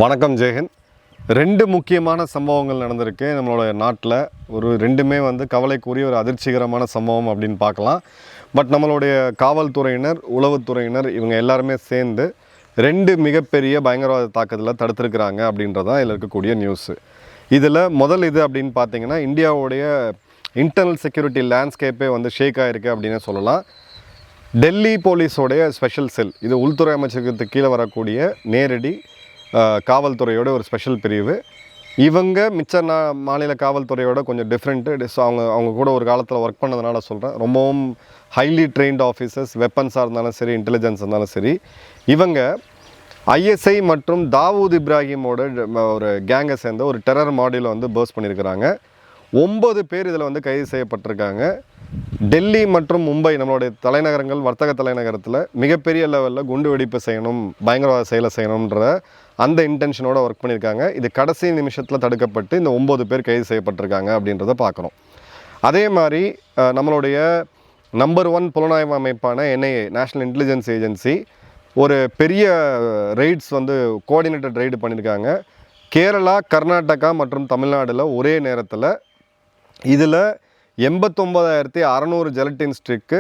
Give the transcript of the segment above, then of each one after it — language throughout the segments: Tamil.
வணக்கம் ஜெயஹிந்த். ரெண்டு முக்கியமான சம்பவங்கள் நடந்திருக்கு நம்மளோட நாட்டில். ரெண்டுமே கவலைக்குரிய ஒரு அதிர்ச்சிகரமான சம்பவம் அப்படின்னு பார்க்கலாம். பட் நம்மளுடைய காவல்துறையினர், உளவுத்துறையினர் இவங்க எல்லாருமே சேர்ந்து ரெண்டு மிகப்பெரிய பயங்கரவாத தாக்குதலை தடுத்திருக்கிறாங்க அப்படின்றதான் இதில் இருக்கக்கூடிய நியூஸு. இதில் முதல் இது அப்படின்னு பார்த்தீங்கன்னா, இந்தியாவுடைய இன்டர்னல் செக்யூரிட்டி லேண்ட்ஸ்கேப்பே ஷேக் ஆகிருக்கு அப்படின்னு சொல்லலாம். டெல்லி போலீஸோடைய ஸ்பெஷல் செல், இது உள்துறை அமைச்சகத்துக்கு கீழே வரக்கூடிய நேரடி காவல்துறையோட ஒரு ஸ்பெஷல் பிரிவு. இவங்க மிச்ச மாநில காவல்துறையோட கொஞ்சம் டிஃப்ரெண்ட்டு. அவங்க கூட ஒரு காலத்தில் ஒர்க் பண்ணதுனால சொல்கிறேன். ரொம்பவும் ஹைலி ட்ரெயின்ட் ஆஃபீஸர்ஸ், வெப்பன்ஸாக இருந்தாலும் சரி, இன்டெலிஜென்ஸ் இருந்தாலும் சரி. இவங்க ஐஎஸ்ஐ மற்றும் தாவூத் இப்ராஹிமோட ஒரு கேங்கை சேர்ந்த ஒரு டெரர் மாடியூலை பர்ஸ்ட் பண்ணியிருக்கிறாங்க. 9 பேர் இதில் கைது செய்யப்பட்டிருக்காங்க. டெல்லி மற்றும் மும்பை, நம்மளுடைய தலைநகரங்கள், வர்த்தக தலைநகரத்தில் மிகப்பெரிய லெவலில் குண்டு வெடிப்பு செய்யணும், பயங்கரவாத செயலை செய்யணுன்ற அந்த இன்டென்ஷனோட ஒர்க் பண்ணியிருக்காங்க. இது கடைசி நிமிஷத்தில் தடுக்கப்பட்டு இந்த 9 பேர் கைது செய்யப்பட்டிருக்காங்க அப்படின்றத பார்க்குறோம். அதே மாதிரி நம்மளுடைய நம்பர் 1 புலனாய்வு அமைப்பான என்ஐஏ, நேஷ்னல் இன்டெலிஜென்ஸ் ஏஜென்சி, ஒரு பெரிய ரெய்ட்ஸ் கோஆர்டினேட்டட் ரெய்டு பண்ணியிருக்காங்க. கேரளா, கர்நாடகா மற்றும் தமிழ்நாடில் ஒரே நேரத்தில். இதில் 89,600 ஜெலட்டின் ஸ்டிக்கு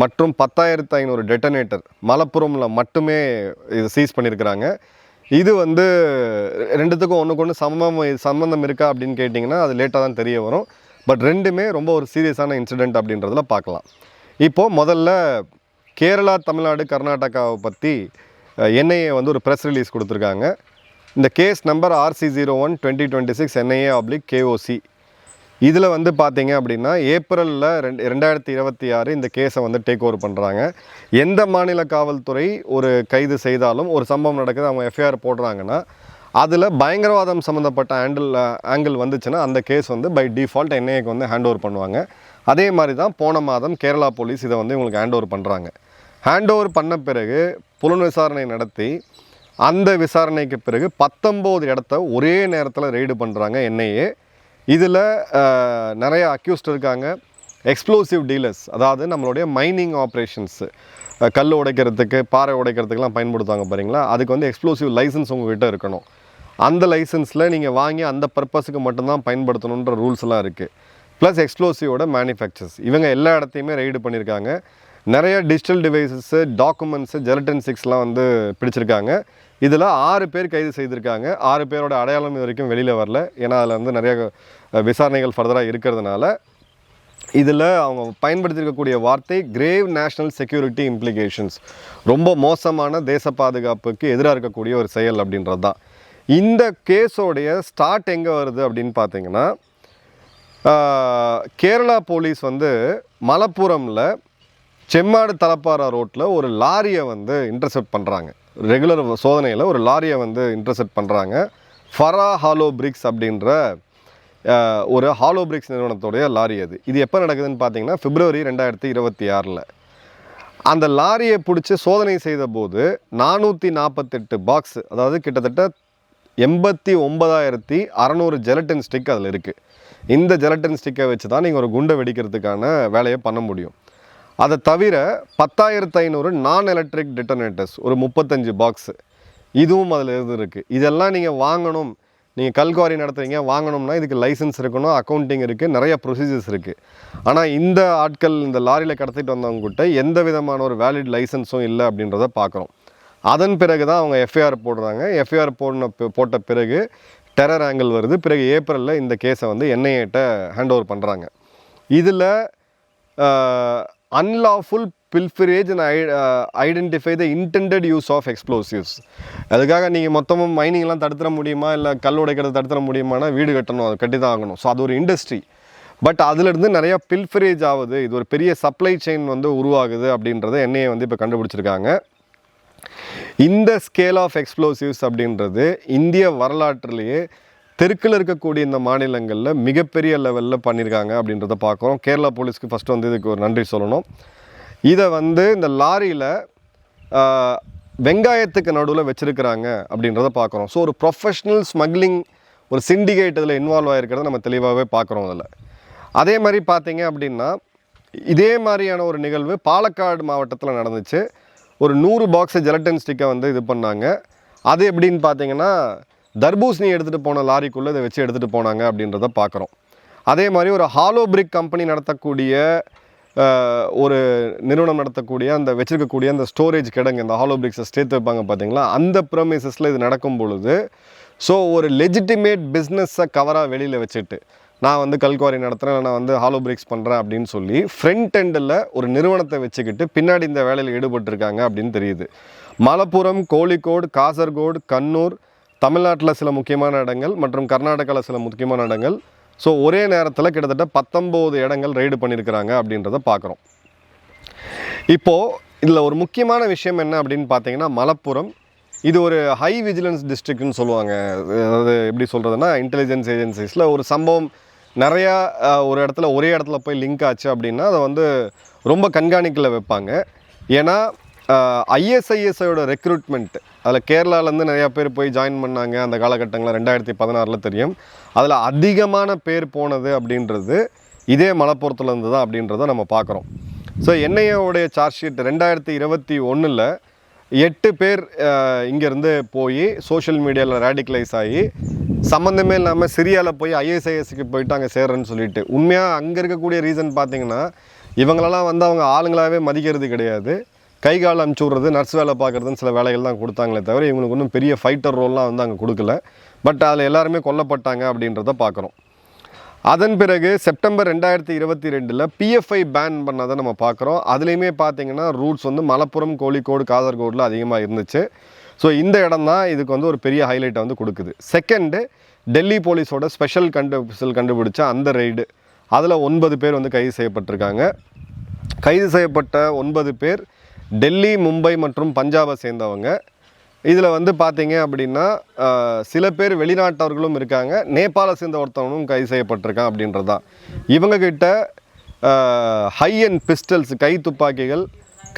மற்றும் 10,500 டெட்டனேட்டர் மலப்புரமில் மட்டுமே இது சீஸ் பண்ணியிருக்கிறாங்க. இது ரெண்டுத்துக்கும் ஒன்றுக்கு சம்மந்தம் இருக்கா அப்படின்னு கேட்டிங்கன்னா அது லேட்டாக தான் தெரிய வரும். பட் ரெண்டுமே ரொம்ப ஒரு சீரியஸான இன்சிடெண்ட் அப்படின்றதில் பார்க்கலாம். இப்போது முதல்ல கேரளா, தமிழ்நாடு, கர்நாடகாவை பற்றி என்ஐஏ ஒரு ப்ரெஸ் ரிலீஸ் கொடுத்துருக்காங்க. இந்த கேஸ் நம்பர் RC01-2026 NIA/KOC. இதில் பார்த்தீங்க அப்படின்னா ஏப்ரலில் 2026 இந்த கேஸை டேக் ஓவர் பண்ணுறாங்க. எந்த மாநில காவல்துறை ஒரு கைது செய்தாலும், ஒரு சம்பவம் நடக்குது, அவங்க எஃப்ஐஆர் போடுறாங்கன்னா அதில் பயங்கரவாதம் சம்மந்தப்பட்ட ஆங்கிள் வந்துச்சுன்னா அந்த கேஸ் பை டிஃபால்ட் என்ஐஏக்கு ஹேண்ட் ஓவர் பண்ணுவாங்க. அதே மாதிரி தான் போன மாதம் கேரளா போலீஸ் இதை இவங்களுக்கு ஹேண்ட் ஓவர் பண்ணுறாங்க. ஹேண்ட் ஓவர் பண்ண பிறகு புலன் விசாரணை நடத்தி அந்த விசாரணைக்கு பிறகு 19 இடத்த ஒரே நேரத்தில் ரெய்டு பண்ணுறாங்க என்ஐஏ. இதில் நிறைய அக்யூஸ்ட் இருக்காங்க. எக்ஸ்ப்ளோசிவ் டீலர்ஸ், அதாவது நம்மளுடைய மைனிங் ஆப்ரேஷன்ஸு, கல் உடைக்கிறதுக்கு, பாறை உடைக்கிறதுக்கெலாம் பயன்படுத்துவாங்க பாருங்களா, அதுக்கு எக்ஸ்ப்ளோசிவ் லைசன்ஸ் உங்கள்கிட்ட இருக்கணும். அந்த லைசன்ஸில் நீங்கள் வாங்கி அந்த பர்பஸுக்கு மட்டும்தான் பயன்படுத்தணுன்ற ரூல்ஸ் எல்லாம் இருக்குது. ப்ளஸ் எக்ஸ்ப்ளோசிவோட மேனுஃபேக்சர்ஸ், இவங்க எல்லா இடத்தையுமே ரெய்டு பண்ணியிருக்காங்க. நிறைய டிஜிட்டல் டிவைசஸ்ஸு, டாக்குமெண்ட்ஸு, ஜெலட்டின் 6 பிடிச்சிருக்காங்க. இதில் 6 பேர் கைது செய்திருக்காங்க. 6 பேரோட அடையாளம் இது வரைக்கும் வெளியில் வரல. ஏன்னா அதில் நிறைய விசாரணைகள் ஃபர்தராக இருக்கிறதுனால. இதில் அவங்க பயன்படுத்தியிருக்கக்கூடிய வார்த்தை கிரேவ் நேஷ்னல் செக்யூரிட்டி இம்ப்ளிகேஷன்ஸ், ரொம்ப மோசமான தேச பாதுகாப்புக்கு எதிராக இருக்கக்கூடிய ஒரு செயல் அப்படின்றது தான். இந்த கேஸோடைய ஸ்டார்ட் எங்கே வருது அப்படின்னு பார்த்தீங்கன்னா, கேரளா போலீஸ் மலப்புரமில் செம்மாடு தலப்பாரா ரோட்டில் ஒரு லாரியை இன்டர்செப்ட் பண்ணுறாங்க. ரெகுலர் சோதனையில் ஒரு லாரியை இன்டர்செப்ட் பண்ணுறாங்க. ஃபரா ஹாலோ பிரிக்ஸ் அப்படின்ற ஒரு ஹாலோ பிரிக்ஸ் நிறுவனத்துடைய லாரி அது. இது எப்போ நடக்குதுன்னு பார்த்தீங்கன்னா February 2026. அந்த லாரியை பிடிச்சி சோதனை செய்த போது 448 பாக்ஸ், அதாவது கிட்டத்தட்ட 89,600 ஜெலட்டின் ஸ்டிக் அதில் இருக்குது. இந்த ஜெலட்டின் ஸ்டிக்கை வச்சு தான் நீங்கள் ஒரு குண்டை வெடிக்கிறதுக்கான வேலையை பண்ண முடியும். அதை தவிர 10,500 நான் எலக்ட்ரிக் டெட்டனேட்டர்ஸ், ஒரு 35 பாக்ஸு, இதுவும் அதில் இருக்குது. இதெல்லாம் நீங்கள் வாங்கணும், நீங்கள் கல்குவாரி நடத்துறீங்க, வாங்கணும்னா இதுக்கு லைசன்ஸ் இருக்கணும், அக்கௌண்டிங் இருக்குது, நிறைய ப்ரொசீஜர்ஸ் இருக்குது. ஆனால் இந்த ஆட்கள் இந்த லாரியில் கடத்திட்டு வந்தவங்ககிட்ட எந்த விதமான ஒரு வேலிட் லைசன்ஸும் இல்லை அப்படின்றத பார்க்குறோம். அதன் பிறகு தான் அவங்க எஃப்ஐஆர் போடுறாங்க. எஃப்ஐஆர் போட்ட பிறகு டெரர் ஆங்கிள் வருது. பிறகு ஏப்ரலில் இந்த கேஸை என்ஐஏட்ட ஹேண்ட் ஓவர் பண்ணுறாங்க. இதில் unlawful pilferage and identify the intended use of explosives. அதுக்காக நீங்கள் மொத்தமும் மைனிங்லாம் தடுத்துட முடியுமா, இல்லை கல் உடைக்கிறத தடுத்துட முடியுமானா வீடு கட்டணும், அது கட்டி தான் ஆகணும். ஸோ அது ஒரு இண்டஸ்ட்ரி. பட் அதிலிருந்து நிறையா பில்ஃபரேஜ் ஆகுது, இது ஒரு பெரிய சப்ளை செயின் உருவாகுது அப்படின்றத என்ஐஏ இப்போ கண்டுபிடிச்சிருக்காங்க. இந்த ஸ்கேல் ஆஃப் எக்ஸ்ப்ளோசிவ்ஸ் அப்படின்றது இந்திய வரலாற்றிலேயே தெற்கில் இருக்கக்கூடிய இந்த மாநிலங்களில் மிகப்பெரிய லெவலில் பண்ணியிருக்காங்க அப்படின்றத பார்க்குறோம். கேரளா போலீஸ்க்கு ஃபஸ்ட்டு இதுக்கு ஒரு நன்றி சொல்லணும். இதை இந்த லாரியில் வெங்காயத்துக்கு நடுவில் வச்சுருக்கிறாங்க அப்படின்றத பார்க்குறோம். ஸோ ஒரு ப்ரொஃபஷ்னல் ஸ்மக்லிங், ஒரு சிண்டிகேட் இதில் இன்வால்வ் ஆகிருக்கிறத நம்ம தெளிவாகவே பார்க்குறோம் அதில். அதே மாதிரி பார்த்தீங்க அப்படின்னா, இதே மாதிரியான ஒரு நிகழ்வு பாலக்காடு மாவட்டத்தில் நடந்துச்சு. ஒரு 100 பாக்ஸ் ஜெலட்டின் ஸ்டிக்கை இது பண்ணாங்க. அது எப்படின்னு பார்த்தீங்கன்னா, தர்பூசணி எடுத்துகிட்டு போன லாரிக்குள்ளே இதை வச்சு எடுத்துகிட்டு போனாங்க அப்படின்றத பார்க்குறோம். அதே மாதிரி ஒரு ஹாலோ பிரிக் கம்பெனி நடத்தக்கூடிய ஒரு நிறுவனம் நடத்தக்கூடிய அந்த வச்சுருக்கக்கூடிய அந்த ஸ்டோரேஜ் கிடங்கு, இந்த ஹாலோ பிரிக்ஸை சேர்த்து வைப்பாங்க பார்த்தீங்களா, அந்த ப்ரமிசஸில் இது நடக்கும் பொழுது ஸோ ஒரு லெஜிட்டிமேட் பிஸ்னஸை கவராக வெளியில் வச்சுட்டு நான் வந்து கல்குவாரி நடத்துகிறேன், நான் வந்து ஹாலோ பிரிக்ஸ் பண்ணுறேன் அப்படின்னு சொல்லி ஃப்ரண்ட் எண்டில் ஒரு நிறுவனத்தை வச்சுக்கிட்டு பின்னாடி இந்த வேலையில் ஈடுபட்டிருக்காங்க அப்படின்னு தெரியுது. மலப்புரம், கோழிக்கோடு, காசர்கோடு, கண்ணூர், தமிழ்நாட்டில் சில முக்கியமான இடங்கள் மற்றும் கர்நாடகாவில் சில முக்கியமான இடங்கள், ஸோ ஒரே நேரத்தில் கிட்டத்தட்ட 19 இடங்கள் ரைடு பண்ணியிருக்கிறாங்க அப்படின்றத பார்க்குறோம். இப்போது இதில் ஒரு முக்கியமான விஷயம் என்ன அப்படின்னு பார்த்தீங்கன்னா, மலப்புரம் இது ஒரு ஹை விஜிலன்ஸ் டிஸ்ட்ரிக்ட்னு சொல்லுவாங்க. அதாவது எப்படி சொல்கிறதுனா, இன்டெலிஜென்ஸ் ஏஜென்சிஸில் ஒரு சம்பவம் நிறையா ஒரு இடத்துல ஒரே இடத்துல போய் லிங்க் ஆச்சு அப்படின்னா அதை வந்து ரொம்ப கண்காணிக்கல வைப்பாங்க. ஏன்னா ஐஎஸ்ஐஎஸ்ஐயோட ரெக்ரூட்மெண்ட் அதில் கேரளாவிலேருந்து நிறையா பேர் போய் ஜாயின் பண்ணாங்க அந்த காலகட்டங்களில் 2016 தெரியும். அதில் அதிகமான பேர் போனது அப்படின்றது இதே மலப்புரத்துலேருந்து தான் அப்படின்றத நம்ம பார்க்குறோம். ஸோ என்ஐஏவுடைய சார்ஜ் ஷீட் 2021 8 பேர் இங்கேருந்து போய் சோஷியல் மீடியாவில் ரேடிக்கலைஸ் ஆகி சம்மந்தமே இல்லாமல் சிரியாவில் போய் ஐஎஸ்ஐஎஸ்க்கு போயிட்டு அங்கே சேர்றேன்னு சொல்லிட்டு, உண்மையாக அங்கே இருக்கக்கூடிய ரீசன் பார்த்தீங்கன்னா இவங்களெல்லாம் வந்து அவங்க ஆளுங்களாகவே மதிக்கிறது கிடையாது. கை கால் அமுச்சு விட்றது, நர்ஸ் வேலை பார்க்குறதுன்னு சில வேலைகள் தான் கொடுத்தாங்களே தவிர இவங்களுக்கு ஒன்றும் பெரிய ஃபைட்டர் ரோல்லாம் வந்து அங்கே கொடுக்கல. பட் அதில் எல்லாருமே கொல்லப்பட்டாங்க அப்படின்றத பார்க்குறோம். அதன் பிறகு செப்டம்பர் 2022 பிஎஃப்ஐ பேன் பண்ணதை நம்ம பார்க்குறோம். அதுலேயுமே பார்த்தீங்கன்னா ரூட்ஸ் வந்து மலப்புரம், கோழிக்கோடு, காசர்கோடில் அதிகமாக இருந்துச்சு. ஸோ இந்த இடம் தான் இதுக்கு வந்து ஒரு பெரிய ஹைலைட்டை வந்து கொடுக்குது. செகண்டு, டெல்லி போலீஸோட ஸ்பெஷல் கண்டுபிடிச்ச அந்த ரெய்டு, அதில் 9 பேர் வந்து கைது செய்யப்பட்டிருக்காங்க. கைது செய்யப்பட்ட 9 பேர் டெல்லி, மும்பை மற்றும் பஞ்சாபை சேர்ந்தவங்க. இதில் வந்து பார்த்தீங்க அப்படின்னா சில பேர் வெளிநாட்டவர்களும் இருக்காங்க, நேபாளை சேர்ந்த ஒருத்தவனும் கைது செய்யப்பட்டிருக்கான் அப்படின்றது தான். இவங்கக்கிட்ட ஹை அண்ட் பிஸ்டல்ஸ், கை துப்பாக்கிகள்,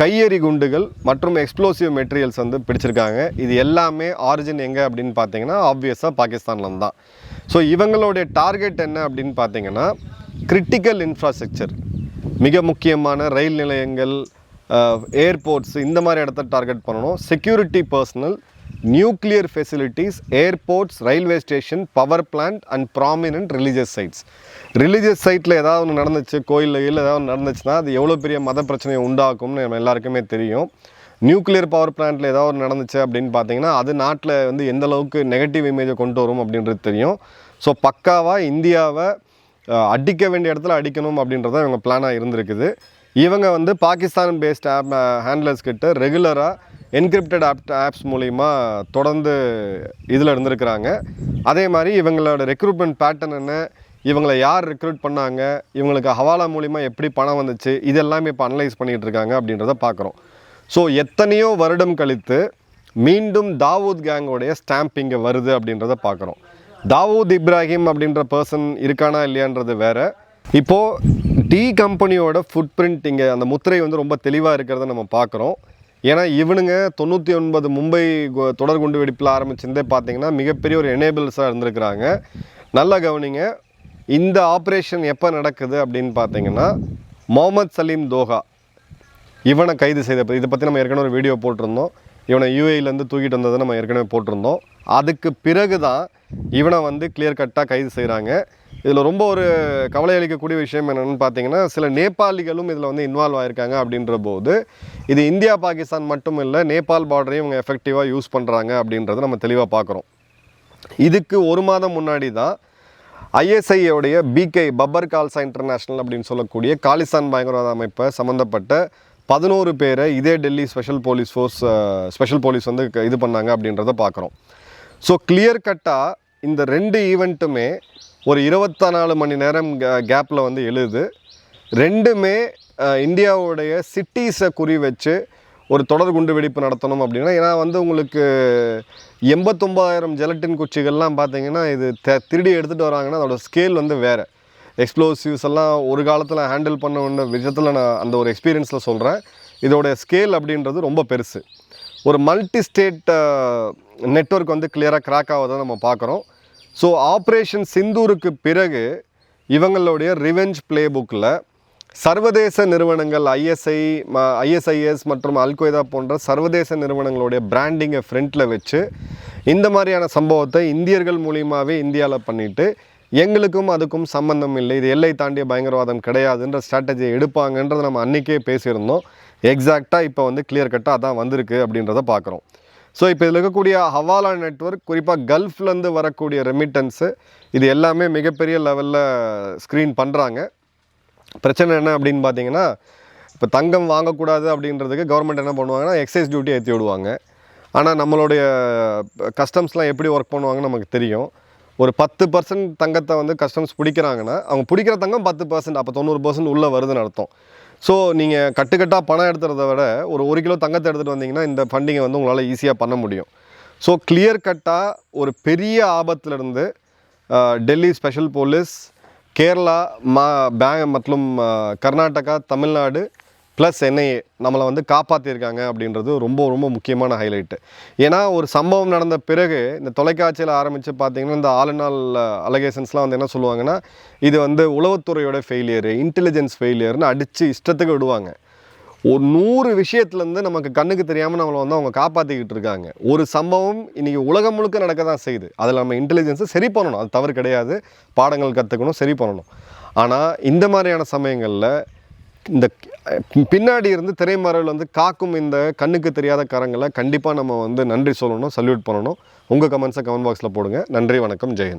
கையெறி குண்டுகள் மற்றும் எக்ஸ்ப்ளோசிவ் மெட்டீரியல்ஸ் வந்து பிடிச்சிருக்காங்க. இது எல்லாமே ஆரிஜின் எங்கே அப்படின்னு பார்த்தீங்கன்னா ஆப்வியஸாக பாகிஸ்தான்லேருந்து தான். ஸோ இவங்களுடைய டார்கெட் என்ன அப்படின்னு பார்த்தீங்கன்னா, கிரிட்டிக்கல் இன்ஃப்ராஸ்ட்ரக்சர், மிக முக்கியமான ரயில் நிலையங்கள், ஏர்போர்ட்ஸ், இந்த மாதிரி இடத்த டார்கெட் பண்ணணும். Security personnel, nuclear facilities, airports, railway station, power plant and prominent religious sites. Religious சைட்டில் ஏதாவது ஒன்று நடந்துச்சு, கோயிலில் ஏதாவது ஒன்று நடந்துச்சுன்னா அது எவ்வளோ பெரிய மத பிரச்சனையை உண்டாக்கும்னு நம்ம எல்லாருக்குமே தெரியும். நியூக்ளியர் பவர் பிளான்ட்டில் ஏதாவது ஒன்று நடந்துச்சு அப்படின்னு பார்த்தீங்கன்னா அது நாட்டில் வந்து எந்த அளவுக்கு நெகட்டிவ் இமேஜை கொண்டு வரும் அப்படின்றது தெரியும். ஸோ பக்காவாக இந்தியாவை அடிக்க வேண்டிய இடத்துல அடிக்கணும் அப்படின்றத இவங்க பிளானாக இருந்திருக்குது. இவங்க வந்து பாகிஸ்தான் பேஸ்ட் ஹேண்ட்லர்ஸ் கிட்ட ரெகுலராக என்கிரிப்டட் ஆப்ஸ் மூலிமா தொடர்ந்து இதில் இருந்திருக்கிறாங்க. அதே மாதிரி இவங்களோட ரெக்ரூட்மெண்ட் பேட்டர்ன் என்ன, இவங்களை யார் ரெக்ரூட் பண்ணாங்க, இவங்களுக்கு ஹவாலா மூலிமா எப்படி பணம் வந்துச்சு, இதெல்லாமே இப்போ அனலைஸ் பண்ணிகிட்டு இருக்காங்க அப்படின்றத பார்க்குறோம். ஸோ எத்தனையோ வருடம் கழித்து மீண்டும் தாவூத் கேங்கோடைய ஸ்டாம்ப் இங்கே வருது அப்படின்றத பார்க்குறோம். தாவூத் இப்ராஹிம் அப்படின்ற பர்சன் இருக்கானா இல்லையான்றது வேறு. இப்போது டி கம்பெனியோட ஃபுட் பிரிண்ட் இங்கே அந்த முத்திரை வந்து ரொம்ப தெளிவாக இருக்கிறத நம்ம பார்க்குறோம். ஏன்னா இவனுங்க 99 மும்பை தொடர் குண்டு வெடிப்பில் ஆரம்பிச்சிருந்தே பார்த்தீங்கன்னா மிகப்பெரிய ஒரு எனேபிள்ஸாக இருந்திருக்கிறாங்க. நல்லா கவனிங்க, இந்த ஆப்ரேஷன் எப்போ நடக்குது அப்படின்னு பார்த்தீங்கன்னா, முகமது சலீம் தோஹா இவனை கைது செய்த இதை பற்றி நம்ம ஏற்கனவே ஒரு வீடியோ போட்டிருந்தோம். இவனை யூஏஇலேருந்து தூக்கிட்டு வந்ததை நம்ம ஏற்கனவே போட்டிருந்தோம். அதுக்கு பிறகு தான் இவனை வந்து கிளியர் கட்டாக கைது செய்கிறாங்க. இதில் ரொம்ப ஒரு கவலை அளிக்கக்கூடிய விஷயம் என்னென்னு பார்த்தீங்கன்னா, சில நேபாளிகளும் இதில் வந்து இன்வால்வ் ஆகிருக்காங்க அப்படின்ற போது இது இந்தியா பாகிஸ்தான் மட்டும் இல்லை, நேபாள் பார்டரையும் இவங்க எஃபெக்டிவாக யூஸ் பண்ணுறாங்க அப்படின்றத நம்ம தெளிவாக பார்க்குறோம். இதுக்கு ஒரு மாதம் முன்னாடி தான் ஐஎஸ்ஐயோடைய பிகே பப்பர் கால்சா இன்டர்நேஷ்னல் அப்படின்னு சொல்லக்கூடிய காலிஸ்தான் பயங்கரவாத அமைப்பை சம்மந்தப்பட்ட 11 பேரை இதே டெல்லி ஸ்பெஷல் போலீஸ் வந்து இது பண்ணாங்க அப்படின்றத பார்க்குறோம். ஸோ கிளியர் கட்டாக இந்த 2 ஈவெண்ட்டுமே ஒரு 24 மணி நேரம் கேப்பில் வந்து எழுது. ரெண்டுமே இந்தியாவுடைய சிட்டிஸை குறி வச்சு ஒரு தொடர் குண்டு வெடிப்பு நடத்தணும் அப்படின்னா, ஏன்னா வந்து உங்களுக்கு 89,000 ஜெலட்டின் குச்சிகள்லாம் பார்த்தீங்கன்னா இது திருடி எடுத்துகிட்டு வராங்கன்னா அதோட ஸ்கேல் வந்து வேறு. எக்ஸ்ப்ளோசிவ்ஸ் எல்லாம் ஒரு காலத்தில் ஹேண்டில் பண்ண விஷயத்தில் நான் அந்த ஒரு எக்ஸ்பீரியன்ஸில் சொல்கிறேன். இதோட ஸ்கேல் அப்படின்றது ரொம்ப பெருசு. ஒரு மல்டி ஸ்டேட் நெட்வொர்க் வந்து கிளியராக கிராக் ஆகுதை நம்ம பார்க்குறோம். ஸோ ஆப்ரேஷன் சிந்தூருக்கு பிறகு இவங்களுடைய ரிவெஞ்ச் பிளே புக்கில் சர்வதேச நிறுவனங்கள் ஐஎஸ்ஐஎஸ் மற்றும் அல்கொய்தா போன்ற சர்வதேச நிறுவனங்களுடைய பிராண்டிங்கை ஃப்ரண்ட்டில் வச்சு இந்த மாதிரியான சம்பவத்தை இந்தியர்கள் மூலியமாகவே இந்தியாவில் பண்ணிவிட்டு எங்களுக்கும் அதுக்கும் சம்பந்தம் இல்லை, இது எல்லை தாண்டிய பயங்கரவாதம் கிடையாதுன்ற ஸ்ட்ராட்டஜியை எடுப்பாங்கன்றதை நம்ம அன்றைக்கே பேசியிருந்தோம். எக்ஸாக்டாக இப்போ வந்து கிளியர் கட்டாக அதான் வந்திருக்கு அப்படின்றத பார்க்குறோம். ஸோ இப்போ இதில் இருக்கக்கூடிய ஹவாலா நெட்வொர்க், குறிப்பாக கல்ஃப்லேருந்து வரக்கூடிய ரெமிட்டன்ஸு, இது எல்லாமே மிகப்பெரிய லெவலில் ஸ்க்ரீன் பண்ணுறாங்க. பிரச்சனை என்ன அப்படின்னு பார்த்தீங்கன்னா, இப்போ தங்கம் வாங்கக்கூடாது அப்படின்றதுக்கு கவர்மெண்ட் என்ன பண்ணுவாங்கன்னா எக்ஸைஸ் டியூட்டி ஏற்றி விடுவாங்க. ஆனால் நம்மளுடைய கஸ்டம்ஸ்லாம் எப்படி ஒர்க் பண்ணுவாங்கன்னு நமக்கு தெரியும். ஒரு 10% தங்கத்தை வந்து கஸ்டம்ஸ் பிடிக்கிறாங்கன்னா அவங்க பிடிக்கிற தங்கம் 10%, அப்போ 90% உள்ளே வருதுன்னு அர்த்தம். ஸோ நீங்கள் கட்டுக்கட்டாக பணம் எடுத்துறத விட ஒரு 1 கிலோ தங்கத்தை எடுத்துகிட்டு வந்தீங்கன்னா இந்த ஃபண்டிங்கை வந்து உங்களால் ஈஸியாக பண்ண முடியும். ஸோ கிளியர் கட்டாக ஒரு பெரிய ஆபத்துலேருந்து டெல்லி ஸ்பெஷல் போலீஸ், கேரளா, மற்றும் கர்நாடகா, தமிழ்நாடு ப்ளஸ் என்ஐஏ நம்மளை வந்து காப்பாற்றியிருக்காங்க அப்படின்றது ரொம்ப ரொம்ப முக்கியமான ஹைலைட்டு. ஏன்னா ஒரு சம்பவம் நடந்த பிறகு இந்த தொலைக்காட்சியில் ஆரம்பித்து பார்த்திங்கன்னா இந்த ஆளுநாள் அலகேஷன்ஸ்லாம் வந்து என்ன சொல்லுவாங்கன்னா, இது வந்து உளவுத்துறையோட ஃபெயிலியரு, இன்டெலிஜென்ஸ் ஃபெயிலியர்னு அடித்து இஷ்டத்துக்கு விடுவாங்க. ஒரு 100 விஷயத்துலேருந்து நமக்கு கண்ணுக்கு தெரியாமல் நம்மளை வந்து அவங்க காப்பாற்றிக்கிட்டு இருக்காங்க. ஒரு சம்பவம் இன்றைக்கி உலகம் முழுக்க நடக்க தான் செய்யுது. அதில் நம்ம இன்டெலிஜென்ஸை சரி பண்ணணும், அது தவறு கிடையாது, பாடங்கள் கற்றுக்கணும், சரி பண்ணணும். ஆனால் இந்த மாதிரியான சமயங்களில் இந்த பின்னாடி இருந்து திரைமறைவில் வந்து காக்கும் இந்த கண்ணுக்கு தெரியாத கரங்களை கண்டிப்பாக நம்ம வந்து நன்றி சொல்லணும், சல்யூட் பண்ணணும். உங்கள் கமெண்ட்ஸை கமெண்ட் பாக்ஸில் போடுங்க. நன்றி, வணக்கம், ஜெயஹிந்த்.